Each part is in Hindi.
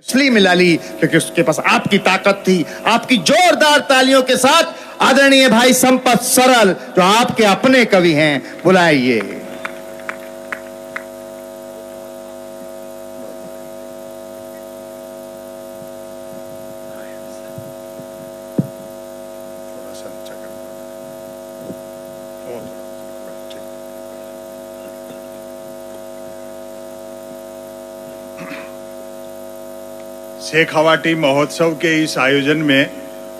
इसलिए मिला ली क्योंकि उसके पास आपकी ताकत थी। आपकी जोरदार तालियों के साथ आदरणीय भाई संपत सरल जो आपके अपने कवि हैं, बुलाइए। शेखावाटी महोत्सव के इस आयोजन में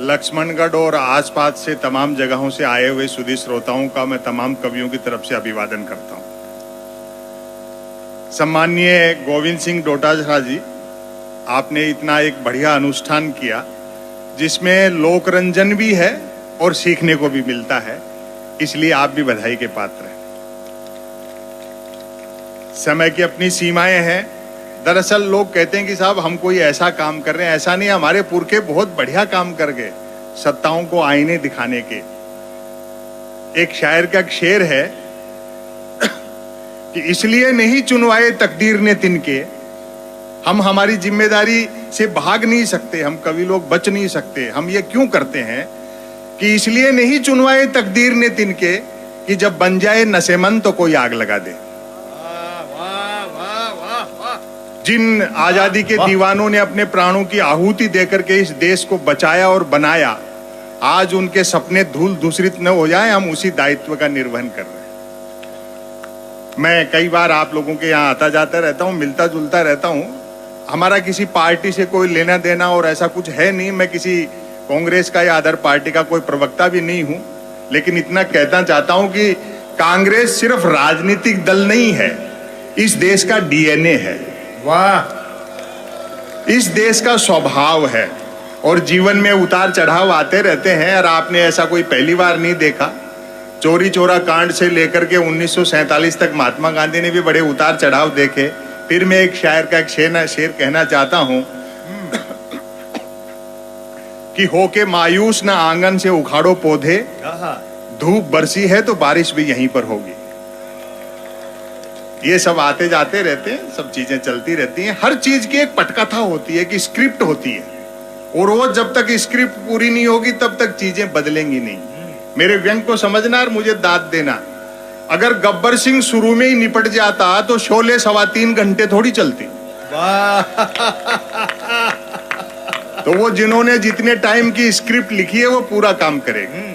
लक्ष्मणगढ़ और आसपास से तमाम जगहों से आए हुए सुधी श्रोताओं का मैं तमाम कवियों की तरफ से अभिवादन करता हूं। सम्माननीय गोविंद सिंह डोटासरा जी, आपने इतना एक बढ़िया अनुष्ठान किया जिसमें लोकरंजन भी है और सीखने को भी मिलता है, इसलिए आप भी बधाई के पात्र हैं। समय की अपनी सीमाएं हैं। दरअसल लोग कहते हैं कि साहब हम कोई ऐसा काम कर रहे हैं, ऐसा नहीं, हमारे पुरखे बहुत बढ़िया काम कर गए सत्ताओं को आईने दिखाने के। एक शायर का शेर है कि इसलिए नहीं चुनवाए तकदीर ने तिनके, हम हमारी जिम्मेदारी से भाग नहीं सकते, हम कवि लोग बच नहीं सकते। हम ये क्यों करते हैं कि इसलिए नहीं चुनवाए तकदीर ने तिनके कि जब बन जाए नशेमंद तो कोई आग लगा दे। जिन आजादी के दीवानों ने अपने प्राणों की आहुति देकर के इस देश को बचाया और बनाया, आज उनके सपने धूल दूषित न हो जाए, हम उसी दायित्व का निर्वहन कर रहे हैं। मैं कई बार आप लोगों के यहाँ आता जाता रहता हूँ, मिलता जुलता रहता हूँ। हमारा किसी पार्टी से कोई लेना देना और ऐसा कुछ है नहीं। मैं किसी कांग्रेस का या अदर पार्टी का कोई प्रवक्ता भी नहीं हूँ, लेकिन इतना कहना चाहता हूँ कि कांग्रेस सिर्फ राजनीतिक दल नहीं है, इस देश का डीएनए है। वाह, इस देश का स्वभाव है और जीवन में उतार चढ़ाव आते रहते हैं। और आपने ऐसा कोई पहली बार नहीं देखा। चोरी चोरा कांड से लेकर के 1947 तक महात्मा गांधी ने भी बड़े उतार चढ़ाव देखे। फिर मैं एक शायर का एक शेर कहना चाहता हूं कि होके मायूस ना आंगन से उखाड़ो पौधे, धूप बरसी है तो बारिश भी यहीं पर होगी। ये सब आते जाते रहते हैं, सब चीजें चलती रहती हैं। हर चीज की एक पटकथा होती है, कि स्क्रिप्ट होती है, और वो जब तक स्क्रिप्ट पूरी नहीं होगी तब तक चीजें बदलेंगी नहीं। मेरे व्यंग को समझना और मुझे दाद देना। अगर गब्बर सिंह शुरू में ही निपट जाता तो शोले 3.25 घंटे थोड़ी चलती। तो वो जिन्होंने जितने टाइम की स्क्रिप्ट लिखी है वो पूरा काम करेगा,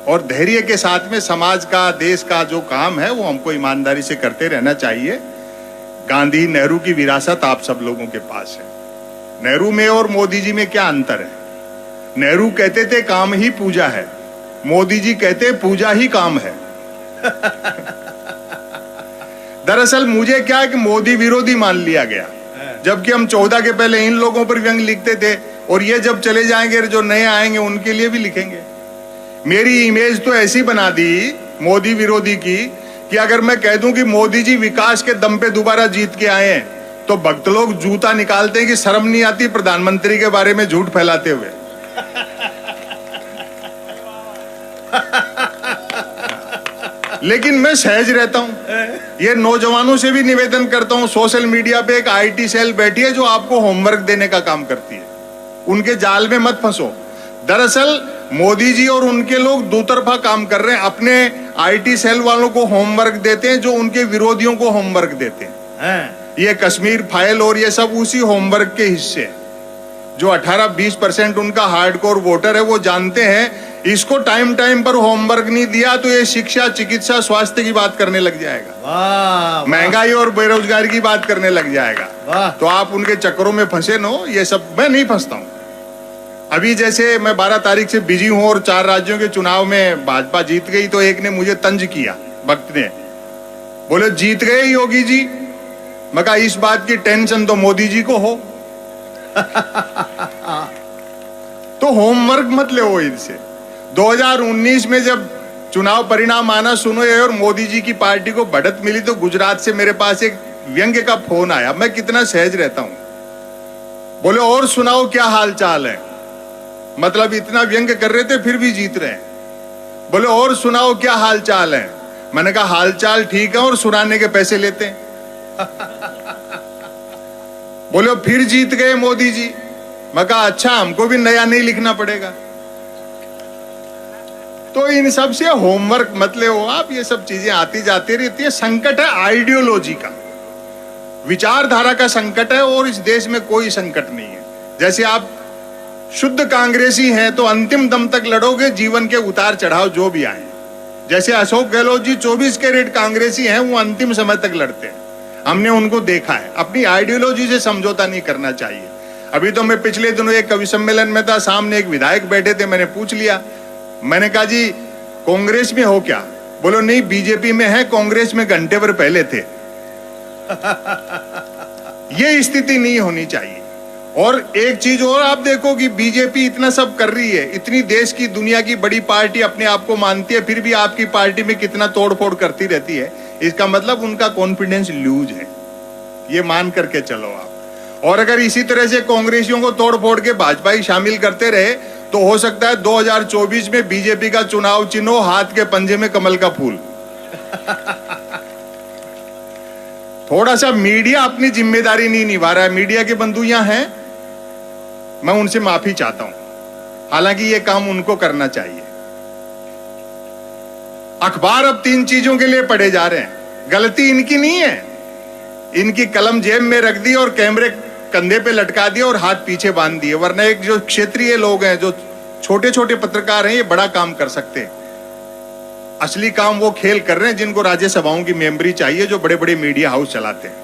और धैर्य के साथ में समाज का, देश का जो काम है वो हमको ईमानदारी से करते रहना चाहिए। गांधी नेहरू की विरासत आप सब लोगों के पास है। नेहरू में और मोदी जी में क्या अंतर है? नेहरू कहते थे काम ही पूजा है, मोदी जी कहते पूजा ही काम है। दरअसल मुझे क्या है कि मोदी विरोधी मान लिया गया, जबकि हम 14 के पहले इन लोगों पर व्यंग लिखते थे, और ये जब चले जाएंगे जो नए आएंगे उनके लिए भी लिखेंगे। मेरी इमेज तो ऐसी बना दी मोदी विरोधी की कि अगर मैं कह दूं कि मोदी जी विकास के दम पे दोबारा जीत के आए हैं तो भक्त लोग जूता निकालते हैं कि शर्म नहीं आती प्रधानमंत्री के बारे में झूठ फैलाते हुए। लेकिन मैं सहज रहता हूं। ये नौजवानों से भी निवेदन करता हूं, सोशल मीडिया पे एक आईटी सेल बैठी है जो आपको होमवर्क देने का काम करती है, उनके जाल में मत फंसो। दरअसल मोदी जी और उनके लोग दो तरफा काम कर रहे हैं। अपने आईटी सेल वालों को होमवर्क देते हैं जो उनके विरोधियों को होमवर्क देते हैं। ये कश्मीर फाइल और ये सब उसी होमवर्क के हिस्से हैं। जो 18-20% उनका हार्डकोर वोटर है वो जानते हैं, इसको टाइम टाइम पर होमवर्क नहीं दिया तो ये शिक्षा, चिकित्सा, स्वास्थ्य की बात करने लग जाएगा, महंगाई और बेरोजगारी की बात करने लग जाएगा। तो आप उनके चक्करों में फंसे नो। ये सब मैं नहीं फंसता हूं। अभी जैसे मैं 12 तारीख से बिजी हूं और 4 राज्यों के चुनाव में भाजपा जीत गई, तो एक ने मुझे तंज किया, भक्त ने, बोले जीत गए योगी जी। मैं कहा इस बात की टेंशन तो मोदी जी को हो। तो होमवर्क मत ले वो इनसे। 2019 में जब चुनाव परिणाम आना सुनो और मोदी जी की पार्टी को बढ़त मिली तो गुजरात से मेरे पास एक व्यंग्य का फोन आया। मैं कितना सहज रहता हूं। बोले और सुनाओ क्या हाल चाल है, मतलब इतना व्यंग्य कर रहे थे फिर भी जीत रहे हैं। बोले और सुनाओ क्या हाल चाल है। मैंने कहा हाल चाल ठीक है और सुनाने के पैसे लेते हैं। बोले फिर जीत गए मोदी जी। मैं कहा अच्छा, हमको भी नया नहीं लिखना पड़ेगा। तो इन सब से होमवर्क मत ले हो आप, ये सब चीजें आती जाती रहती है। संकट है आइडियोलॉजी का, विचारधारा का संकट है, और इस देश में कोई संकट नहीं है। जैसे आप शुद्ध कांग्रेसी हैं तो अंतिम दम तक लड़ोगे, जीवन के उतार चढ़ाव जो भी आए। जैसे अशोक गहलोत जी 24 कैरेट कांग्रेसी हैं, वो अंतिम समय तक लड़ते हैं, हमने उनको देखा है। अपनी आइडियोलॉजी से समझौता नहीं करना चाहिए। अभी तो मैं पिछले दिनों एक कवि सम्मेलन में था, सामने एक विधायक बैठे थे, मैंने पूछ लिया, मैंने कहा जी कांग्रेस में हो क्या? बोलो नहीं, बीजेपी में है, कांग्रेस में घंटे भर पहले थे। ये स्थिति नहीं होनी चाहिए। और एक चीज और आप देखो कि बीजेपी इतना सब कर रही है, इतनी देश की दुनिया की बड़ी पार्टी अपने आप को मानती है, फिर भी आपकी पार्टी में कितना तोड़फोड़ करती रहती है। इसका मतलब उनका कॉन्फिडेंस लूज है, ये मान करके चलो आप। और अगर इसी तरह से कांग्रेसियों को तोड़ फोड़ के भाजपा ही शामिल करते रहे तो हो सकता है 2024 में बीजेपी का चुनाव चिन्ह हो हाथ के पंजे में कमल का फूल। थोड़ा सा मीडिया अपनी जिम्मेदारी नहीं निभा रहा है। मीडिया के बंधु यहां हैं, मैं उनसे माफी चाहता हूं, हालांकि ये काम उनको करना चाहिए। अखबार अब 3 चीजों के लिए पढ़े जा रहे हैं। गलती इनकी नहीं है, इनकी कलम जेब में रख दी और कैमरे कंधे पे लटका दिए और हाथ पीछे बांध दिए। वरना एक जो क्षेत्रीय लोग हैं, जो छोटे छोटे पत्रकार हैं, ये बड़ा काम कर सकते हैं। असली काम वो खेल कर रहे हैं जिनको राज्यसभाओं की मेंबरी चाहिए, जो बड़े बड़े मीडिया हाउस चलाते हैं।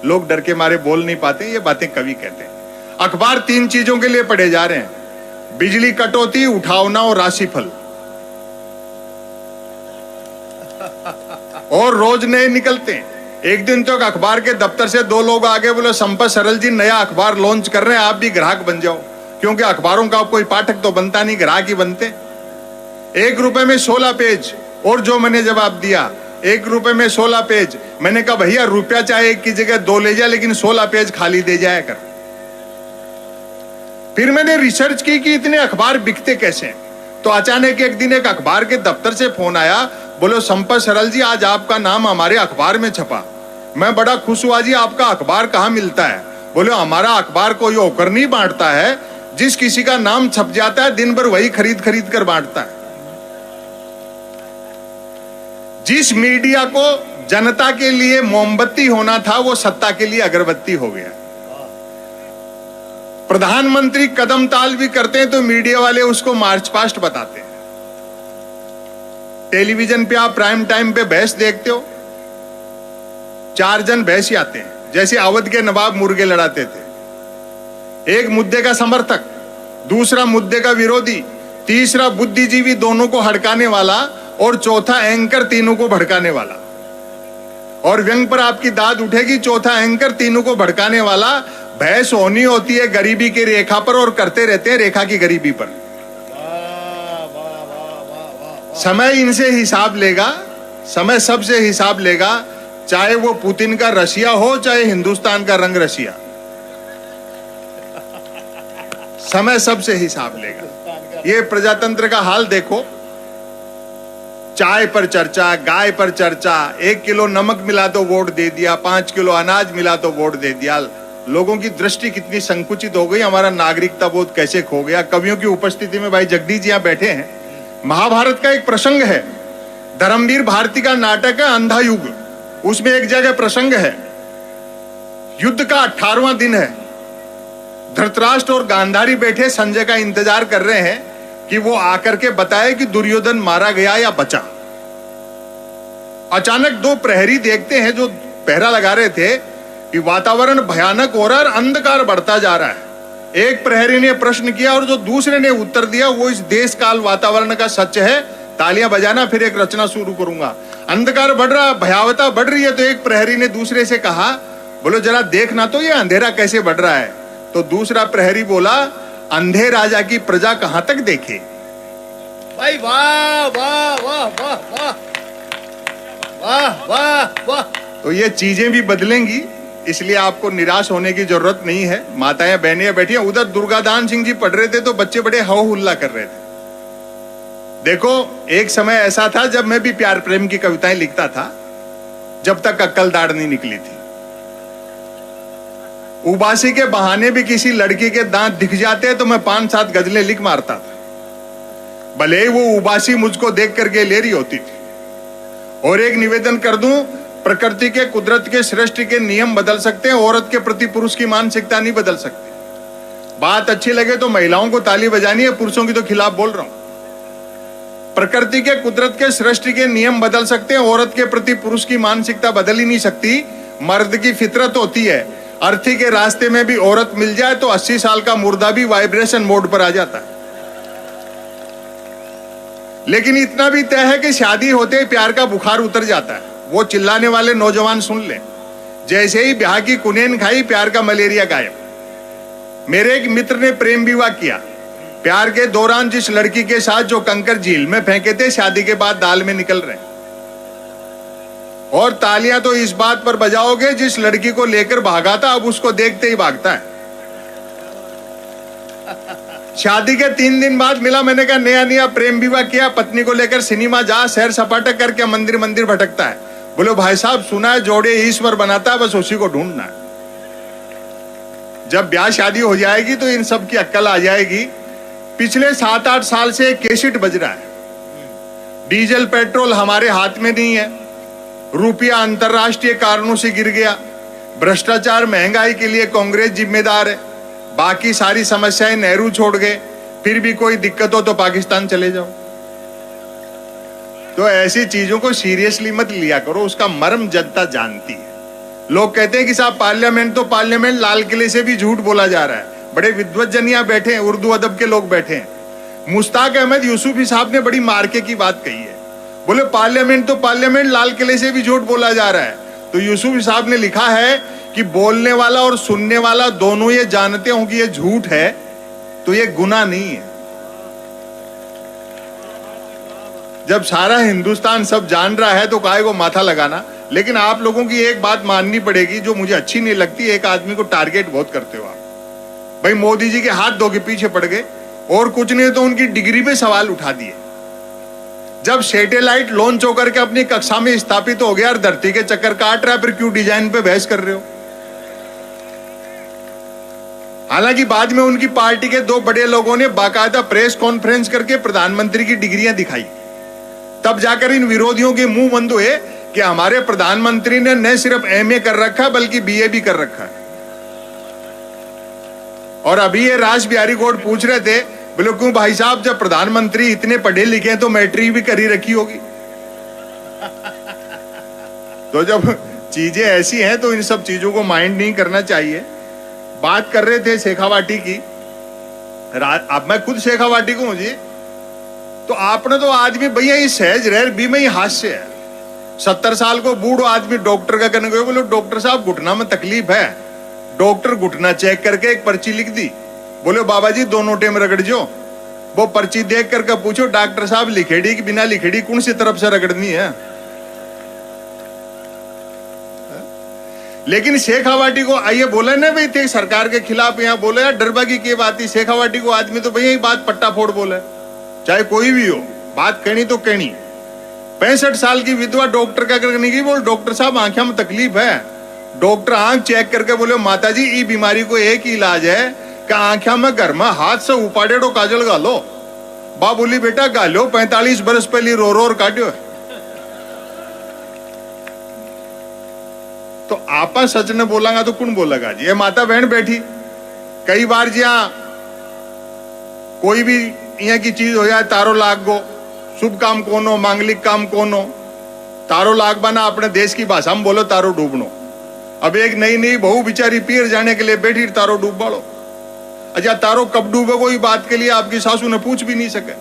लोग डर के मारे बोल नहीं पाते, ये बातें कवि कहते हैं। अखबार 3 चीजों के लिए पढ़े जा रहे हैं, बिजली कटौती, उठावना और राशिफल। और रोज नए निकलते हैं। एक दिन तो अखबार के दफ्तर से 2 लोग आगे बोले, संपत सरल जी नया अखबार लॉन्च कर रहे हैं, आप भी ग्राहक बन जाओ। क्योंकि अखबारों का कोई पाठक तो बनता नहीं, ग्राहक ही बनते। 1 रुपए में 16 पेज। और जो मैंने जवाब दिया, 1 रुपए में 16 पेज। मैंने कहा भैया रुपया चाहे 1 की जगह 2 ले जाए, लेकिन 16 पेज खाली दे जाया कर। फिर मैंने रिसर्च की कि इतने अखबार बिकते कैसे हैं। तो अचानक एक दिन एक अखबार के दफ्तर से फोन आया, बोलो संपत सरल जी आज आपका नाम हमारे अखबार में छपा। मैं बड़ा खुश हुआ, जी आपका अखबार कहाँ मिलता है? बोले हमारा अखबार कोई होकर नहीं बांटता है, जिस किसी का नाम छप जाता है दिन भर वही खरीद खरीद कर बांटता है। जिस मीडिया को जनता के लिए मोमबत्ती होना था, वो सत्ता के लिए अगरबत्ती हो गया। प्रधानमंत्री कदम ताल भी करते हैं तो मीडिया वाले उसको मार्च पास्ट बताते हैं। टेलीविजन पे आप प्राइम टाइम पे बहस देखते हो, 4 जन बहस आते हैं, जैसे अवध के नवाब मुर्गे लड़ाते थे। एक मुद्दे का समर्थक, दूसरा मुद्दे का विरोधी, तीसरा बुद्धिजीवी दोनों को हड़काने वाला, और चौथा एंकर तीनों को भड़काने वाला। और व्यंग पर आपकी दाद उठेगी, चौथा एंकर तीनों को भड़काने वाला। बहस होनी होती है गरीबी की रेखा पर, और करते रहते हैं रेखा की गरीबी पर। समय इनसे हिसाब लेगा, समय सबसे हिसाब लेगा, चाहे वो पुतिन का रशिया हो, चाहे हिंदुस्तान का रंग रशिया। समय सबसे हिसाब लेगा। ये प्रजातंत्र का हाल देखो, चाय पर चर्चा, गाय पर चर्चा, 1 किलो नमक मिला तो वोट दे दिया, 5 किलो अनाज मिला तो वोट दे दिया। लोगों की दृष्टि कितनी संकुचित हो गई, हमारा नागरिकता बोध कैसे खो गया। कवियों की उपस्थिति में भाई जगदीश जी यहाँ बैठे हैं। महाभारत का एक प्रसंग है, धर्मवीर भारती का नाटक है अंधा युग। उसमें एक जगह प्रसंग है, युद्ध का 18वां दिन है। धृतराष्ट्र और गांधारी बैठे संजय का इंतजार कर रहे हैं कि वो आकर के बताए कि दुर्योधन मारा गया या बचा। अचानक 2 प्रहरी देखते हैं, जो पहरा लगा रहे थे, कि वातावरण भयानक हो रहा है, अंधकार बढ़ता जा रहा है। एक प्रहरी ने प्रश्न किया और जो दूसरे ने उत्तर दिया, वो इस देश काल वातावरण का सच है। तालियां बजाना, फिर एक रचना शुरू करूंगा। अंधकार बढ़ रहा, भयावता बढ़ रही है। तो एक प्रहरी ने दूसरे से कहा, बोलो जरा देखना तो ये अंधेरा कैसे बढ़ रहा है। तो दूसरा प्रहरी बोला, अंधे राजा की प्रजा कहां तक देखे। भाई वाह वाह वाह वाह वाह वाह वाह वाह। तो ये चीजें भी बदलेंगी, इसलिए आपको निराश होने की जरूरत नहीं है। माताएं बहनें बैठी हैं, उधर दुर्गादान सिंह जी पढ़ रहे थे तो बच्चे बड़े हो हुल्ला कर रहे थे। देखो एक समय ऐसा था जब मैं भी प्यार प्रेम की कविताएं लिखता था, जब तक अक्कल दाढ़ नहीं निकली थी। उबासी के बहाने भी किसी लड़की के दांत दिख जाते तो मैं 5-7 गजलें लिख मारता था, भले ही वो उबासी मुझको देख करके ले रही होती थी। और एक निवेदन कर दूं, प्रकृति के, कुदरत के, सृष्टि के नियम बदल सकते हैं, औरत के प्रति पुरुष की मानसिकता नहीं बदल सकती। बात अच्छी लगे तो महिलाओं को ताली बजानी है, पुरुषों की तो खिलाफ बोल रहा हूं। प्रकृति के, कुदरत के, सृष्टि के नियम बदल सकते हैं, औरत के प्रति पुरुष की मानसिकता बदल ही नहीं सकती। मर्द की फितरत होती है, अर्थी के रास्ते में भी औरत मिल जाए तो 80 साल का मुर्दा भी वाइब्रेशन मोड पर आ जाता है। लेकिन इतना भी तय है कि शादी होते ही प्यार का बुखार उतर जाता है। वो चिल्लाने वाले नौजवान सुन ले, जैसे ही ब्याह की कुनेन खाई प्यार का मलेरिया गायब। मेरे एक मित्र ने प्रेम विवाह किया। प्यार के दौरान जिस लड़की के साथ जो कंकर झील में फेंके थे, शादी के बाद दाल में निकल रहे। और तालियां तो इस बात पर बजाओगे, जिस लड़की को लेकर भागा था अब उसको देखते ही भागता है। शादी के 3 दिन बाद मिला, मैंने कहा नया नया प्रेम विवाह किया, पत्नी को लेकर सिनेमा जा, सैर सपाटा करके मंदिर मंदिर भटकता है। बोले भाई साहब सुना है जोड़े ईश्वर बनाता है, बस उसी को ढूंढना है। जब ब्याह शादी हो जाएगी तो इन सब की अक्ल आ जाएगी। पिछले 7-8 साल से कैसेट बज रहा है, डीजल पेट्रोल हमारे हाथ में नहीं है, रुपया अंतरराष्ट्रीय कारणों से गिर गया, भ्रष्टाचार महंगाई के लिए कांग्रेस जिम्मेदार है, बाकी सारी समस्याएं नेहरू छोड़ गए, फिर भी कोई दिक्कत हो तो पाकिस्तान चले जाओ। तो ऐसी चीजों को सीरियसली मत लिया करो, उसका मर्म जनता जानती है। लोग कहते हैं कि साहब पार्लियामेंट तो पार्लियामेंट, लाल किले से भी झूठ बोला जा रहा है। बड़े विद्वज्जन यहाँ बैठे हैं, उर्दू अदब के लोग बैठे हैं। मुश्ताक अहमद यूसुफी साहब ने बड़ी मार्के की बात कही है, बोले पार्लियामेंट तो पार्लियामेंट, लाल किले से भी झूठ बोला जा रहा है। तो यूसुफी साहब ने लिखा है कि बोलने वाला और सुनने वाला दोनों ये जानते हो कि ये झूठ है तो ये गुनाह नहीं है। जब सारा हिंदुस्तान सब जान रहा है तो काहे को माथा लगाना। लेकिन आप लोगों की एक बात माननी पड़ेगी जो मुझे अच्छी नहीं लगती, एक आदमी को टारगेट बहुत करते हो आप। भाई मोदी जी के हाथ धो के पीछे पड़ गए और कुछ नहीं तो उनकी डिग्री पे सवाल उठा दिए। जब सैटेलाइट लॉन्च होकर के अपनी कक्षा में स्थापित हो गया और धरती के चक्कर काट रहा है, फिर क्यों डिजाइन पे बहस कर रहे हो? हालांकि बाद में उनकी पार्टी के 2 बड़े लोगों ने बाकायदा प्रेस कॉन्फ्रेंस करके प्रधानमंत्री की डिग्रियां दिखाई, तब जाकर इन विरोधियों के मुंह बंद हुए कि हमारे प्रधानमंत्री ने न सिर्फ एमए कर रखा है बल्कि बीए भी कर रखा है। और अभी ये राज बिहारी गौड़ पूछ रहे थे, बोले क्यों भाई साहब, जब प्रधानमंत्री इतने पढ़े लिखे हैं तो मैट्रिक भी करी रखी होगी। तो जब चीजें ऐसी हैं तो इन सब चीजों को माइंड नहीं करना चाहिए। बात कर रहे थे शेखावाटी की, अब मैं खुद शेखावाटी को हूं जी, तो आपने तो आदमी भैया ये सहज रह भी में ही हास्य है। 70 साल को बूढ़ो आदमी डॉक्टर का करने गए, बोले डॉक्टर साहब घुटना में तकलीफ है। डॉक्टर घुटना चेक करके एक पर्ची लिख दी, बोले बाबा जी दोनों टाइम रगड़ जो। वो पर्ची देख करके पूछो डॉक्टर साहब लिखेड़ी कि बिना लिखेड़ी कौन सी तरफ से रगड़नी है? लेकिन शेखावाटी को आइए बोले ना भाई थे सरकार के खिलाफ, यहाँ बोले यार डरबागी की बात थी। शेखावाटी को आदमी तो भैया बात पट्टा फोड़ बोले, चाहे कोई भी हो, बात कहनी तो कहनी। 65 साल की विधवा डॉक्टर का करने की, बोल डॉक्टर साहब आंखें में तकलीफ है। डॉक्टर आंख चेक करके बोले माता जी ये बीमारी को एक ही इलाज है कि आंखें में घर में हाथ से उपाड़ेड़ो काजल गालो। बा बोली बेटा गालो, 45 बरस पहले रो रो काटो। तो आपा सच ने बोलांगा तो कौन बोलेगा जी? ये माता बहन बैठी, कई बार जी कोई भी यहाँ की चीज हो जाए, तारो लाग गो, शुभ काम कौन हो, मांगलिक काम कौन हो, तारो लाग बना अपने देश की भाषा में बोलो तारो डूबनो। अब एक नई नई बहू बिचारी पीर जाने के लिए बैठी, तारो डूब बाड़ो। अच्छा तारो कब डूबे कोई बात के लिए आपकी सासू ने पूछ भी नहीं सके,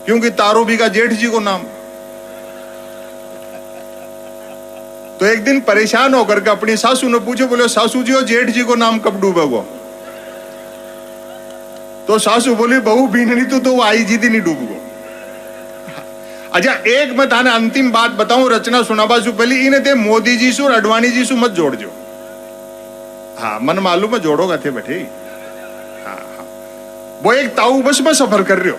क्योंकि तारो भी का जेठ जी को नाम। तो एक दिन परेशान होकर के अपनी सासू ने पूछे, बोले सासू जी हो जेठ जी को नाम कब डूबे वो? तो सासू बोली बहू बीननी तो आई जी थी नहीं डूब गो। अच्छा एक मैं थाने अंतिम बात बताऊं, रचना सुनाबा सु पहले इन्हें थे मोदी जी सु और अडवाणी जी सु मत जोड़ जो। हाँ मन मालूम है जोड़ोगा थे बैठे। हाँ वो एक ताऊ बस में सफर कर रहे हो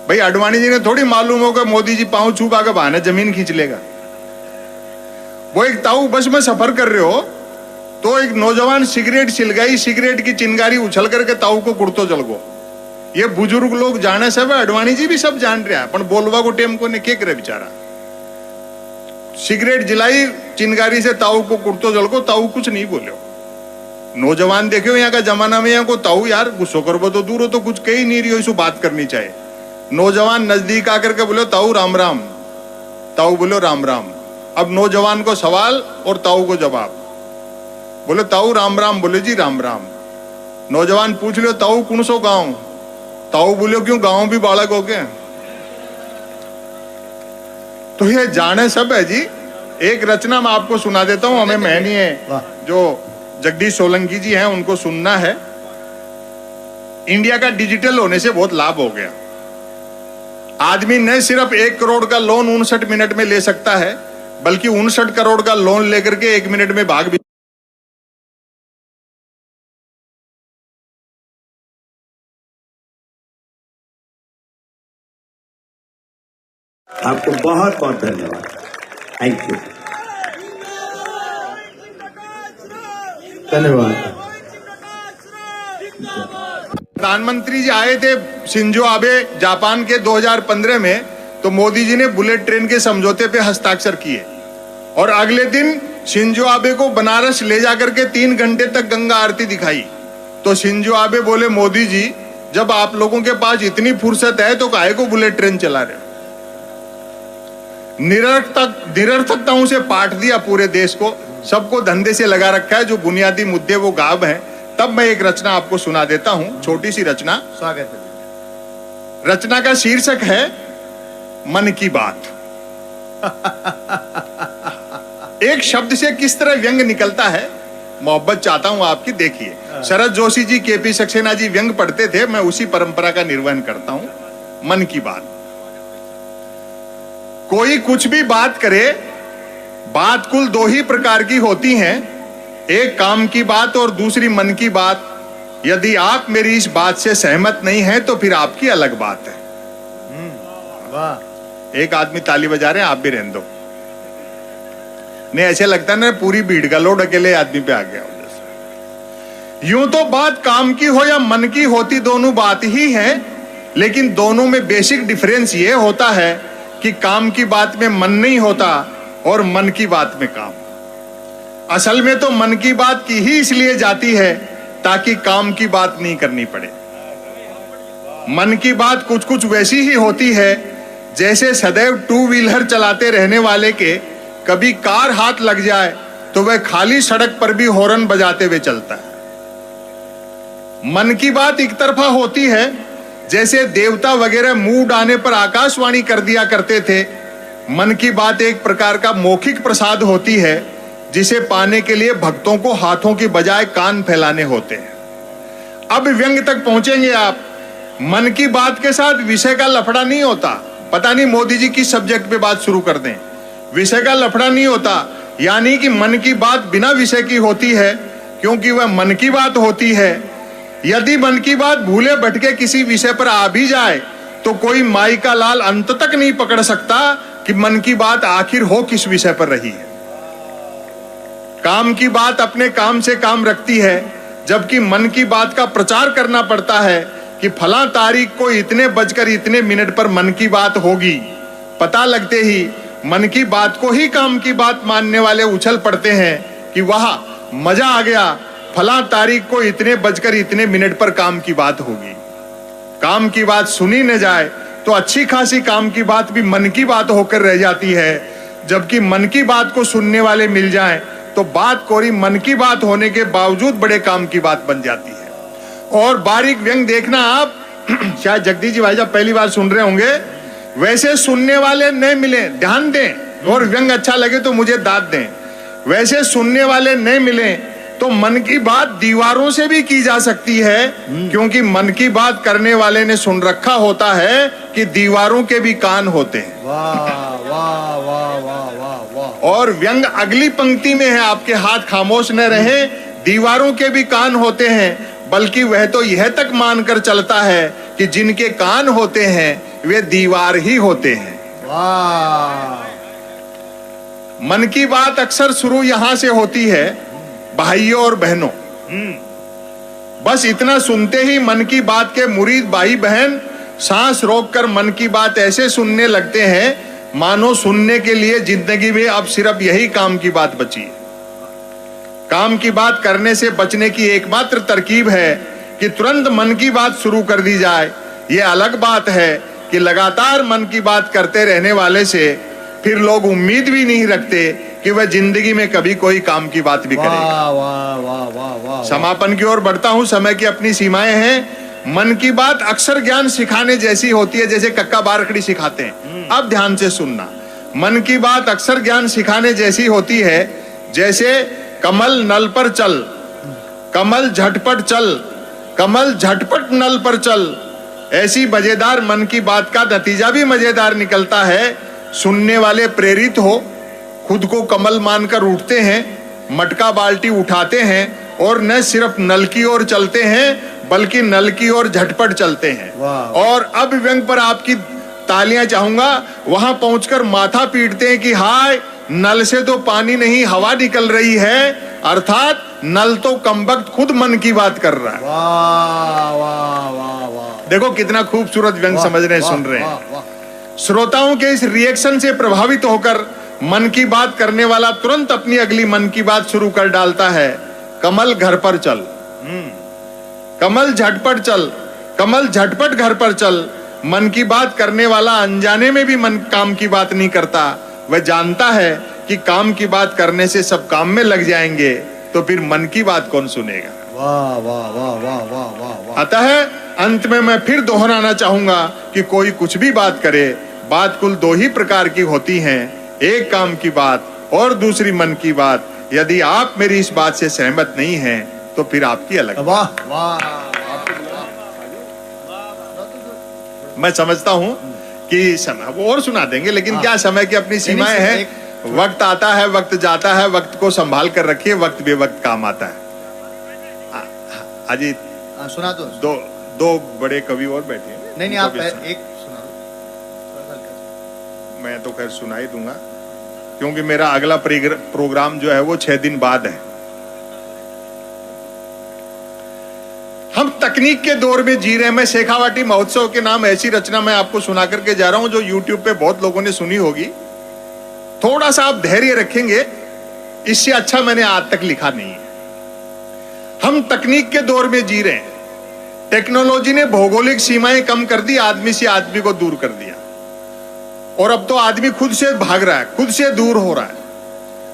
भाई, अडवाणी जी ने थोड़ी मालूम होगा मोदी जी पांव छू के बहाने जमीन खींच लेगा। वो एक ताऊ बस में सफर कर रहे हो तो एक नौजवान सिगरेट सिलगाई, सिगरेट की चिंगारी उछल करके ताऊ को कुड़तो जल गो। ये बुजुर्ग लोग जाने सब, अडवाणी जी भी सब जान रहे हैं, पण बोलवा को टेम को ने के करे बेचारा। सिगरेट जलाई, चिंगारी से ताऊ को कुड़तो जल गो, ताऊ कुछ नहीं बोलो। नौजवान देखो यहाँ का जमाना में, यहाँ को ताऊ यार गुस्सो करबो तो दूर हो, तो कुछ कही नहीं रही हो, इसको बात करनी चाहिए। नौजवान नजदीक आकर के बोलो ताऊ राम राम, ताऊ बोलो राम राम। अब नौजवान को सवाल और ताऊ को जवाब। बोले ताऊ राम राम, बोले जी राम राम। नौजवान पूछ लो ताऊ कौन सो गांव, ताऊ बोलो क्यों गांव भी बालक हो गए। तो ये जाने सब है जी। एक रचना मैं आपको सुना देता हूं, हमें मैं नहीं है, जो जगदीश सोलंकी जी हैं उनको सुनना है। इंडिया का डिजिटल होने से बहुत लाभ हो गया। आदमी न सिर्फ 1 करोड़ का लोन 59 मिनट में ले सकता है, बल्कि 59 करोड़ का लोन लेकर के 1 मिनट में भाग भी। आपको बहुत बहुत धन्यवाद। थैंक यू, धन्यवाद। प्रधानमंत्री जी आए थे शिंजो आबे जापान के 2015 में, तो मोदी जी ने बुलेट ट्रेन के समझौते पे हस्ताक्षर किए और अगले दिन शिंजो आबे को बनारस ले जाकर के 3 घंटे तक गंगा आरती दिखाई। तो शिंजो आबे बोले मोदी जी, जब आप लोगों के पास इतनी फुर्सत है तो काहे को बुलेट ट्रेन चला रहे हो। निरर्थकताओं से पाट दिया पूरे देश को, सबको धंधे से लगा रखा है, जो बुनियादी मुद्दे वो गायब हैं। तब मैं एक रचना आपको सुना देता हूं, छोटी सी रचना। स्वागत है। रचना का शीर्षक है मन की बात। एक शब्द से किस तरह व्यंग निकलता है, मोहब्बत चाहता हूं आपकी, देखिए। शरद जोशी जी, केपी सक्सेना जी व्यंग पढ़ते थे, मैं उसी परंपरा का निर्वहन करता हूं। मन की बात। कोई कुछ भी बात करे, बात कुल 2 ही प्रकार की होती हैं, एक काम की बात और दूसरी मन की बात। यदि आप मेरी इस बात से सहमत नहीं हैं तो फिर आपकी अलग बात है। वाह। एक आदमी ताली बजा रहे हैं, आप भी रहने दो। नहीं ऐसे लगता है ना पूरी भीड़ का लोड अकेले आदमी पे आ गया। यूं तो बात काम की हो या मन की होती, दोनों बात ही है, लेकिन दोनों में बेसिक डिफरेंस ये होता है कि काम की बात में मन नहीं होता और मन की बात में काम। असल में तो मन की बात की ही इसलिए जाती है ताकि काम की बात नहीं करनी पड़े। मन की बात कुछ कुछ वैसी ही होती है जैसे सदैव 2 व्हीलर चलाते रहने वाले के कभी कार हाथ लग जाए तो वह खाली सड़क पर भी हॉर्न बजाते हुए चलता है। मन की बात एक तरफा होती है, जैसे देवता वगैरह मुंह डाने पर आकाशवाणी कर दिया करते थे। मन की बात एक प्रकार का मौखिक प्रसाद होती है, जिसे पाने के लिए भक्तों को हाथों की बजाय कान फैलाने होते हैं। अब व्यंग तक पहुंचेंगे आप। मन की बात के साथ विषय का लफड़ा नहीं होता। पता नहीं मोदी जी किस सब्जेक्ट पे बात शुरू कर दें, विषय का लफड़ा नहीं होता। यानी कि मन की बात बिना विषय की होती है, क्योंकि वह मन की बात होती है। यदि मन की बात भूले भटके किसी विषय पर आ भी जाए तो कोई माई का लाल अंत तक नहीं पकड़ सकता कि मन की बात आखिर हो किस विषय पर रही है। काम की बात अपने काम से काम रखती है, जबकि मन की बात का प्रचार करना पड़ता है कि फला तारीख को इतने बजकर इतने मिनट पर मन की बात होगी। पता लगते ही मन की बात को ही काम की बात मानने वाले उछल पड़ते हैं कि वाह मजा आ गया, फला तारीख को इतने बजकर इतने मिनट पर काम की बात होगी। काम की बात सुनी न जाए तो अच्छी खासी काम की बात भी मन की बात होकर रह जाती है, जबकि मन की बात को सुनने वाले मिल जाएं तो बात कोरी मन की बात होने के बावजूद बड़े काम की बात बन जाती है। और बारीक व्यंग देखना आप, शायद जगदीश जी भाई साहब पहली बार सुन रहे होंगे। वैसे सुनने वाले नहीं मिले, ध्यान दें, और व्यंग अच्छा लगे तो मुझे दाद दें। वैसे सुनने वाले नहीं मिले तो मन की बात दीवारों से भी की जा सकती है, क्योंकि मन की बात करने वाले ने सुन रखा होता है कि दीवारों के भी कान होते हैं। वाह वाह वाह वाह वाह वाह। और व्यंग अगली पंक्ति में है, आपके हाथ खामोश न रहे, दीवारों के भी कान होते हैं, बल्कि वह तो यह तक मानकर चलता है कि जिनके कान होते हैं वे दीवार ही होते हैं। वाह। मन की बात अक्सर शुरू यहां से होती है भाइयों और बहनों, बस इतना सुनते ही मन की बात के मुरीद भाई बहन सांस रोककर मन की बात ऐसे सुनने लगते हैं मानो सुनने के लिए जिंदगी में अब सिर्फ यही काम की बात बची है। काम की बात करने से बचने की एकमात्र तरकीब है कि तुरंत मन की बात शुरू कर दी जाए। यह अलग बात है कि लगातार मन की बात करते रहने वाले से फिर लोग उम्मीद भी नहीं रखते कि वह जिंदगी में कभी कोई काम की बात भी करेगा। वाह वाह वाह वाह वाह। समापन की ओर बढ़ता हूं। समय की अपनी सीमाएं हैं। मन की बात अक्सर ज्ञान सिखाने जैसी होती है, जैसे कक्का बारखड़ी सिखाते हैं। अब ध्यान से सुनना। मन की बात अक्सर ज्ञान सिखाने जैसी होती है, जैसे कमल नल पर चल, कमल झटपट चल, कमल झटपट नल पर चल। ऐसी मजेदार मन की बात का नतीजा भी मजेदार निकलता है। सुनने वाले प्रेरित हो, खुद को कमल मानकर उठते हैं, मटका बाल्टी उठाते हैं और न सिर्फ नल की ओर चलते हैं बल्कि नल की ओर झटपट चलते हैं। और अब व्यंग पर आपकी तालियां चाहूंगा। वहां पहुंचकर माथा पीटते हैं कि हाय, नल से तो पानी नहीं हवा निकल रही है, अर्थात नल तो कमबख्त खुद मन की बात कर रहा है। वाह वाह वाह वाह। देखो कितना खूबसूरत व्यंग समझ रहे हैं, सुन रहे हैं। श्रोताओं के इस रिएक्शन से प्रभावित होकर मन की बात करने वाला तुरंत अपनी अगली मन की बात शुरू कर डालता है। कमल घर पर चल, कमल झटपट चल, कमल झटपट घर पर चल। मन की बात करने वाला अनजाने में भी मन काम की बात नहीं करता। वह जानता है कि काम की बात करने से सब काम में लग जाएंगे, तो फिर मन की बात कौन सुनेगा। वाह वाह वाह वाह वाह वाह वाह। अतः अंत में मैं फिर दोहराना चाहूंगा कि कोई कुछ भी बात करे, बात कुल दो ही प्रकार की होती हैं, एक काम की बात और दूसरी मन की बात। यदि आप मेरी इस बात से सहमत नहीं हैं तो फिर आपकी अलग। वाह वाह। मैं समझता हूं कि समय वो और सुना देंगे, लेकिन क्या समय की अपनी सीमाएं हैं। वक्त आता है, वक्त जाता है, वक्त को संभाल कर रखिए, वक्त बेवक्त काम आता है। अजीत सुना दो। दो बड़े कवि और बैठे हैं। नहीं आप उनको भी एक सुना दो। मैं तो खैर सुना ही दूंगा, क्योंकि मेरा अगला प्रोग्राम जो है वो 6 दिन बाद है। हम तकनीक के दौर में जी रहे हैं। मैं शेखावाटी महोत्सव के नाम ऐसी रचना मैं आपको सुना करके जा रहा हूं जो YouTube पे बहुत लोगों ने सुनी होगी। थोड़ा सा आप धैर्य रखेंगे, इससे अच्छा मैंने आज तक लिखा नहीं है। हम तकनीक के दौर में जी रहे हैं। टेक्नोलॉजी ने भौगोलिक सीमाएं कम कर दी, आदमी से आदमी को दूर कर दिया, और अब तो आदमी खुद से भाग रहा है, खुद से दूर हो रहा है।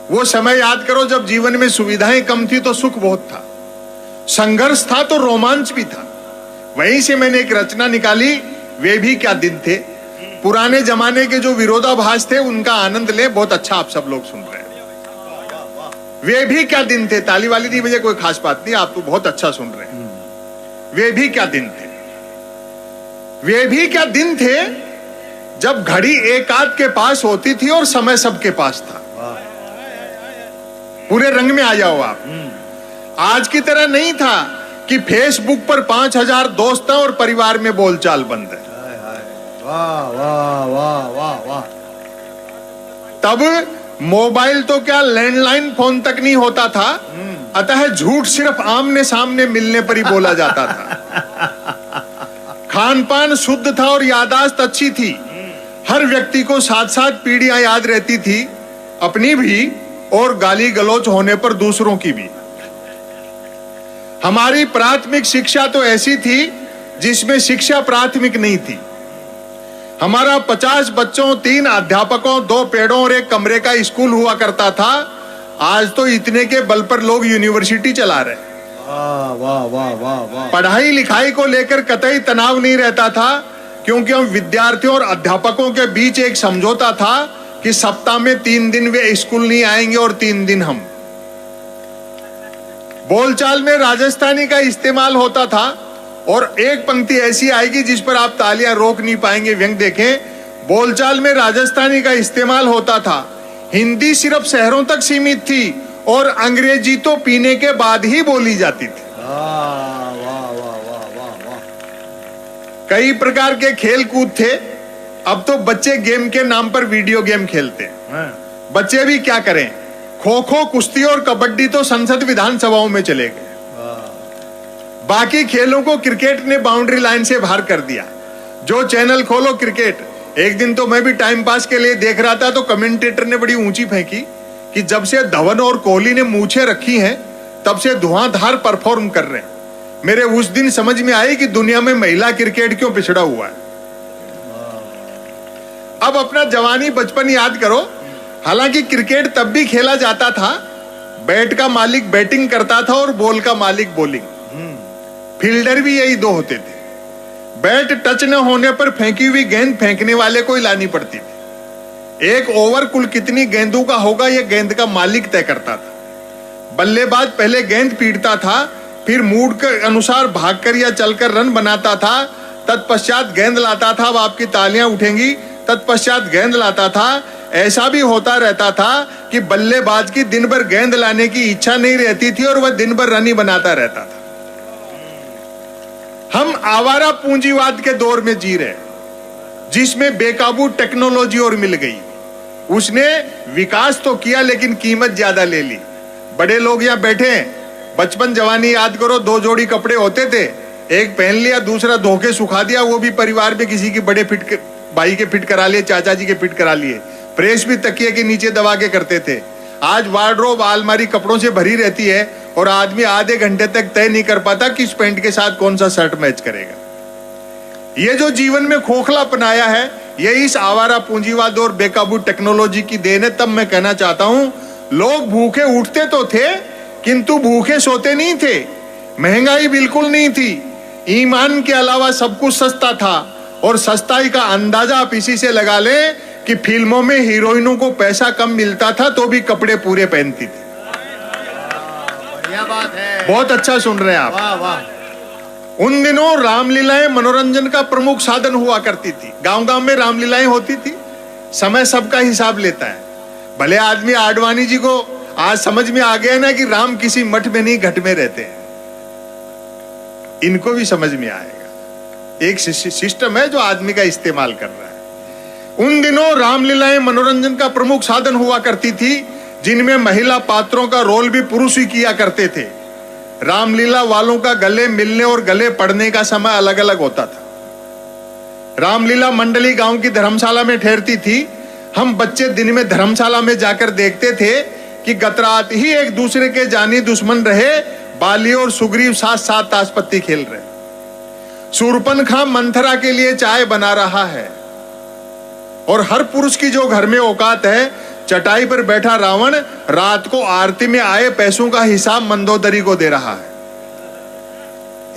वो समय याद करो जब जीवन में सुविधाएं कम थी तो सुख बहुत था, संघर्ष था तो रोमांच भी था। वहीं से मैंने एक रचना निकाली, वे भी क्या दिन थे। पुराने जमाने के जो विरोधाभास थे उनका आनंद ले। बहुत अच्छा आप सब लोग सुन रहे हैं। वे भी क्या दिन थे। ताली वाली नहीं बजे, कोई खास बात नहीं, आप तो बहुत अच्छा सुन रहे हैं। वे भी क्या दिन थे। वे भी क्या दिन थे जब घड़ी एक आध के पास होती थी और समय सबके पास था। पूरे रंग में आ जाओ आप। आज की तरह नहीं था कि फेसबुक पर 5000 दोस्त हैं और परिवार में बोलचाल बंद है। वाह वाह वाह वाह वाह। तब मोबाइल तो क्या, लैंडलाइन फोन तक नहीं होता था, अतः झूठ सिर्फ आमने सामने मिलने पर ही बोला जाता था। खान पान शुद्ध था और याददाश्त अच्छी थी। हर व्यक्ति को 7-7 पीढ़ियां याद रहती थी, अपनी भी और गाली गलौच होने पर दूसरों की भी। हमारी प्राथमिक शिक्षा तो ऐसी थी जिसमें शिक्षा प्राथमिक नहीं थी। हमारा 50 बच्चों, 3 अध्यापकों, 2 पेड़ों और एक कमरे का स्कूल हुआ करता था। आज तो इतने के बल पर लोग यूनिवर्सिटी चला रहे। वाह वाह वाह वाह वाह। पढ़ाई लिखाई को लेकर कतई तनाव नहीं रहता था, क्योंकि हम विद्यार्थियों और अध्यापकों के बीच एक समझौता था कि सप्ताह में 3 दिन वे स्कूल नहीं आएंगे और 3 दिन हम। बोलचाल में राजस्थानी का इस्तेमाल होता था, और एक पंक्ति ऐसी आएगी जिस पर आप तालियां रोक नहीं पाएंगे। व्यंग देखें, बोलचाल में राजस्थानी का इस्तेमाल होता था। हिंदी सिर्फ शहरों तक सीमित थी और अंग्रेजी तो पीने के बाद ही बोली जाती थी। वाह वाह वाह वाह वाह वाह। कई प्रकार के खेल कूद थे। अब तो बच्चे गेम के नाम पर वीडियो गेम खेलते हैं। बच्चे भी क्या करें, खो खो, कुश्ती और कबड्डी तो संसद विधानसभाओं में चले गए। बाकी खेलों को क्रिकेट ने बाउंड्री लाइन से बाहर कर दिया। जो चैनल खोलो क्रिकेट। एक दिन तो मैं भी टाइम पास के लिए देख रहा था, तो कमेंटेटर ने बड़ी ऊंची फेंकी कि जब से धवन और कोहली ने मूछें रखी हैं तब से धुआंधार परफॉर्म कर रहे हैं। मेरे उस दिन समझ में आई कि दुनिया में महिला क्रिकेट क्यों पिछड़ा हुआ है। अब अपना जवानी बचपन याद करो। हालांकि क्रिकेट तब भी खेला जाता था, बैट का मालिक बैटिंग करता था और बॉल का मालिक बॉलिंग। फील्डर भी यही दो होते थे। बैट टच न होने पर फेंकी हुई गेंद फेंकने वाले को ही लानी पड़ती थी। एक ओवर कुल कितनी गेंदों का होगा यह गेंद का मालिक तय करता था। बल्लेबाज पहले गेंद पीटता था, फिर मूड के अनुसार भागकर या चलकर रन बनाता था, तत्पश्चात गेंद लाता था। अब आपकी तालियां उठेंगी। तत्पश्चात गेंद लाता था। ऐसा भी होता रहता था कि बल्लेबाज की दिन भर गेंद लाने की इच्छा नहीं रहती थी और वह दिन भर रन ही बनाता रहता था। हम आवारा पूंजीवाद के दौर में जी रहे, जिसमें बेकाबू टेक्नोलॉजी और मिल गई। उसने विकास तो किया लेकिन कीमत ज्यादा ले ली। बड़े लोग यहां बैठे हैं, बचपन जवानी याद करो। 2 जोड़ी कपड़े होते थे, एक पहन लिया, दूसरा धो के सुखा दिया। वो भी परिवार में किसी की बड़े फिट, भाई के फिट करा लिए, चाचा जी के फिट करा लिए। प्रेस भी तकिए के नीचे दबा के करते थे। आज वार्डरोब अलमारी कपड़ों से भरी रहती है और आदमी आधे घंटे तक तय नहीं कर पाता कि इस पैंट के साथ कौन सा शर्ट मैच करेगा। ये जो जीवन में खोखला अपनाया है, ये इस आवारा पूंजीवाद और बेकाबू टेक्नोलॉजी की देन है। तब मैं कहना चाहता हूं, लोग भूखे उठते तो थे किंतु भूखे सोते नहीं थे। महंगाई बिल्कुल नहीं थी। ईमान के अलावा सब कुछ सस्ता था और सस्ताई का अंदाजा आप इसी से लगा लें कि फिल्मों में हीरोइनों को पैसा कम मिलता था तो भी कपड़े पूरे पहनती थी। बढ़िया बात है। बहुत अच्छा सुन रहे हैं आप। वाह वाह। उन दिनों रामलीलाएं मनोरंजन का प्रमुख साधन हुआ करती थी। गांव-गांव में रामलीलाएं होती थी। समय सबका हिसाब लेता है। भले आदमी आडवाणी जी को आज समझ में आ गया ना कि राम किसी मठ में नहीं घट में रहते हैं। इनको भी समझ में आएगा। एक सिस्टम है जो आदमी का इस्तेमाल कर रहा है। उन दिनों रामलीलाएं मनोरंजन का प्रमुख साधन हुआ करती थी, जिनमें महिला पात्रों का रोल भी पुरुष ही किया करते थे। रामलीला वालों का गले मिलने और गले पड़ने का समय अलग अलग होता था। रामलीला मंडली गांव की धर्मशाला में ठहरती थी। हम बच्चे दिन में धर्मशाला में जाकर देखते थे कि गत रात ही एक दूसरे के जानी दुश्मन रहे बाली और सुग्रीव साथ साथ ताशपत्ती खेल रहे। शूर्पणखा मंथरा के लिए चाय बना रहा है और हर पुरुष की जो घर में औकात है, चटाई पर बैठा रावण रात को आरती में आए पैसों का हिसाब मंदोदरी को दे रहा है।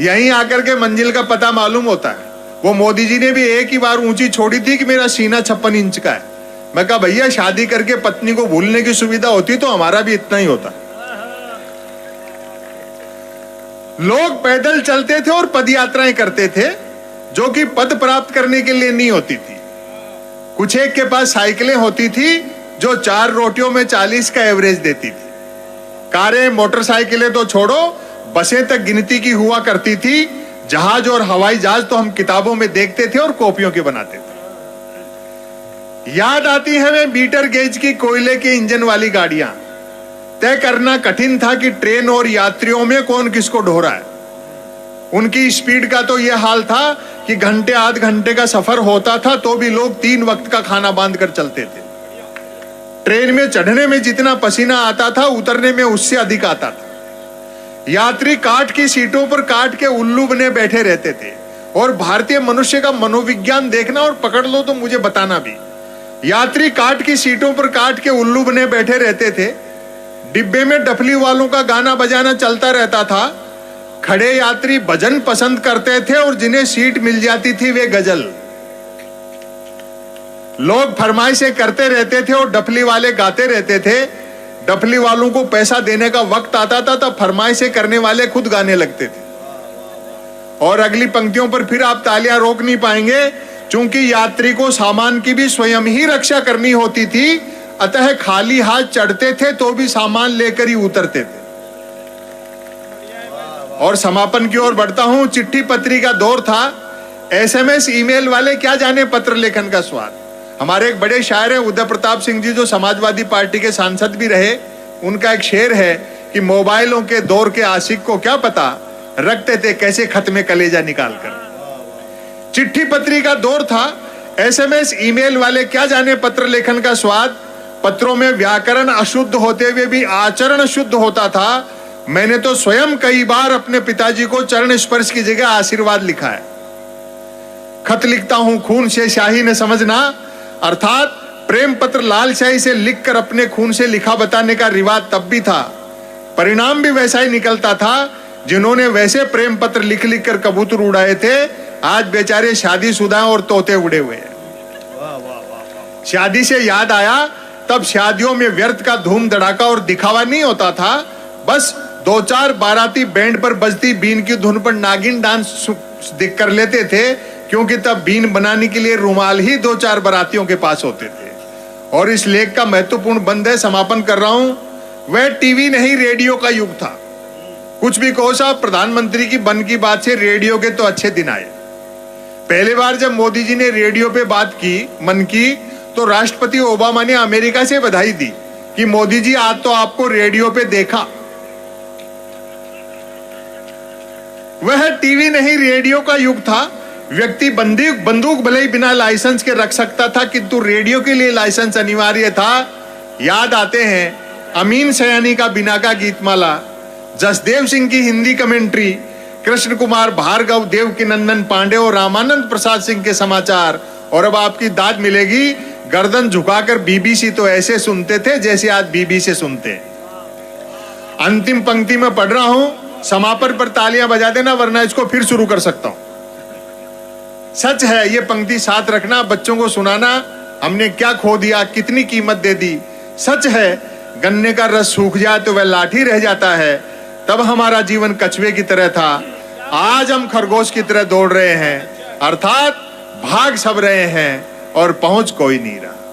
यहीं आकर के मंजिल का पता मालूम होता है। वो मोदी जी ने भी एक ही बार ऊंची छोड़ी थी कि मेरा सीना 56 इंच का है। मैं कहा भैया शादी करके पत्नी को भूलने की सुविधा होती तो हमारा भी इतना ही होता। लोग पैदल चलते थे और पद यात्राएं करते थे, जो कि पद प्राप्त करने के लिए नहीं होती थी। कुछ एक के पास साइकिलें होती थी जो 4 रोटियों में 40 का एवरेज देती थी। कारें मोटरसाइकिलें तो छोड़ो, बसें तक गिनती की हुआ करती थी। जहाज और हवाई जहाज तो हम किताबों में देखते थे और कॉपियों के बनाते थे। याद आती है वे मीटर गेज की कोयले के इंजन वाली गाड़ियां। तय करना कठिन था कि ट्रेन और यात्रियों में कौन किसको ढोरा है। उनकी स्पीड का तो यह हाल था कि घंटे आध घंटे का सफर होता था तो भी लोग 3 वक्त का खाना बांध कर चलते थे। ट्रेन में चढ़ने में जितना पसीना आता था, उतरने में उससे अधिक आता था। यात्री काठ की सीटों पर काठ के उल्लू बने बैठे रहते थे। और भारतीय मनुष्य का मनोविज्ञान देखना और पकड़ लो तो मुझे बताना भी। यात्री काठ की सीटों पर काठ के उल्लू बने बैठे रहते थे। डिब्बे में डफली वालों का गाना बजाना चलता रहता था। खड़े यात्री भजन पसंद करते थे और जिन्हें सीट मिल जाती थी वे गजल। लोग फरमाइशें करते रहते थे और डफली वाले गाते रहते थे। डफली वालों को पैसा देने का वक्त आता था तब फरमाइशें करने वाले खुद गाने लगते थे। और अगली पंक्तियों पर फिर आप तालियां रोक नहीं पाएंगे, क्योंकि यात्री को सामान की भी स्वयं ही रक्षा करनी होती थी। अतः खाली हाथ चढ़ते थे तो भी सामान लेकर ही उतरते थे। और समापन की ओर बढ़ता हूं। चिट्ठी पत्री का दौर था। SMS ईमेल वाले क्या जाने पत्र लेखन का स्वाद। हमारे एक बड़े शायर हैं उदय प्रताप सिंह जी, जो समाजवादी पार्टी के सांसद भी रहे। उनका एक शेर है कि मोबाइलों के दौर के आशिक को क्या पता रखते थे कैसे खत में कलेजा निकाल कर। चिट्ठी पत्री का दौर था, SMS ईमेल वाले क्या जाने पत्र लेखन का स्वाद। पत्रों में व्याकरण अशुद्ध होते हुए भी आचरण शुद्ध होता था। मैंने तो स्वयं कई बार अपने पिताजी को चरण स्पर्श की जगह आशीर्वाद लिखा है। खत लिखता हूं खून से स्याही न समझना, अर्थात प्रेम पत्र लाल स्याही से लिखकर अपने खून से लिखा बताने का रिवाज तब भी था, परिणाम भी वैसा ही निकलता था। जिन्होंने वैसे प्रेम पत्र लिख लिख कर कबूतर उड़ाए थे, आज बेचारे शादीशुदा और तोते उड़े हुए हैं। शादी से याद आया, तब शादियों में व्यर्थ का धूम धड़ाका और दिखावा नहीं होता था। बस 2-4 बाराती बैंड पर बजती बीन की धुन पर नागिन डांस दिख कर लेते थे, क्योंकि तब बीन बनाने के लिए रुमाल ही 2-4 बारातियों के पास होते थे। और इस लेख का महत्वपूर्ण बंद है, समापन कर रहा हूं। वह टीवी नहीं रेडियो का युग था। कुछ भी कहो साहब, प्रधानमंत्री की मन की बात से रेडियो के तो अच्छे दिन आए। पहली बार जब मोदी जी ने रेडियो पे बात की मन की, तो राष्ट्रपति ओबामा ने अमेरिका से बधाई दी कि मोदी जी आज तो आपको रेडियो पे देखा। वह टीवी नहीं रेडियो का युग था। व्यक्ति बंदूक भले ही बिना लाइसेंस के रख सकता था, किंतु रेडियो के लिए लाइसेंस अनिवार्य था। याद आते हैं अमीन सयानी का बिना का गीतमाला, जसदेव सिंह की हिंदी कमेंट्री, कृष्ण कुमार भार्गव, देवकी नंदन पांडे और रामानंद प्रसाद सिंह के समाचार। और अब आपकी दाद मिलेगी, गर्दन झुकाकर बीबीसी तो ऐसे सुनते थे जैसे आज बीबी से सुनते। अंतिम पंक्ति में पढ़ रहा हूं, समापन पर तालियां बजा देना, वरना इसको फिर शुरू कर सकता हूं। सच है, ये पंक्ति साथ रखना, बच्चों को सुनाना। हमने क्या खो दिया, कितनी कीमत दे दी। सच है, गन्ने का रस सूख जाए तो वह लाठी रह जाता है। तब हमारा जीवन कछुए की तरह था, आज हम खरगोश की तरह दौड़ रहे हैं, अर्थात भाग सब रहे हैं और पहुंच कोई नहीं रहा।